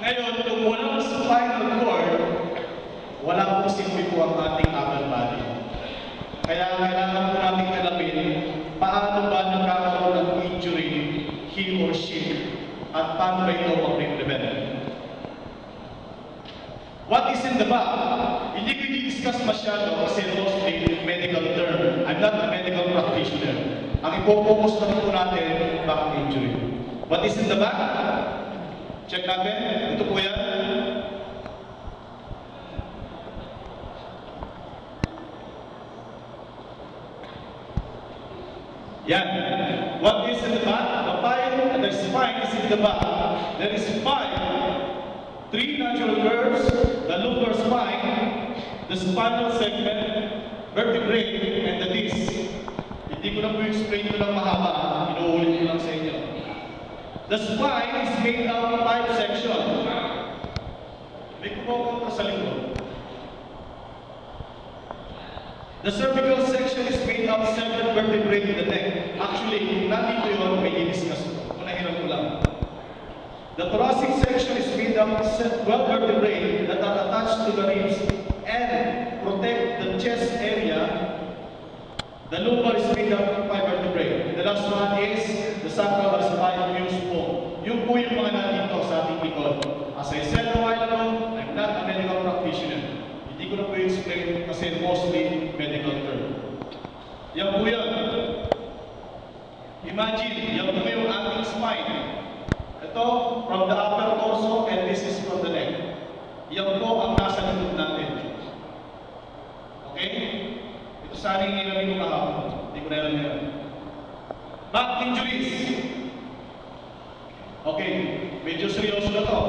Ngayon, kung walang spinal cord, wala pong silbi po ang ating upper body. Kaya kailangan po natin alamin paano ba nagkakaroon ng injury he or she at paano ba ito mag-prevent. What is in the back? Hindi ko i-discuss masyado kasi mostly medical term. I'm not a medical practitioner. Ang ipopokus lang po natin, back injury. What is in the back? Check natin. Ito po yan. Yan. What is in the back? The spine is in the back. There is three natural curves, the lumbar spine, the spinal segment, vertebrae, and the disc. Hindi ko na po explain ko lang mahaba, inuulit ko lang sa inyo. The spine is made up of 5 sections. May kumokontra sa likod. The cervical section is made up of 7 vertebrae in the neck. Actually, kung nandito yun, may i-discuss ko. Kunahiran ko lang. The thoracic section is made up of 12 vertebrae that are attached to the ribs and protect the chest area. The lumbar is made up of 5 vertebrae. The last one is the sacral spinous bone. Yung po yung mga nandito sa ating likod. As I said a while ago, I'm not a medical practitioner. Hindi ko na po explain kasi mostly medical term. Yan po yan. Imagine, yan po yung ating spine. Ito, from the upper torso, and this is from the neck. Yan po ang nasa likod natin. Okay? Ito sana yung ilalim ko kahapon. Hindi ko na alam yan. Back injuries. Okay, medyo seryoso na to.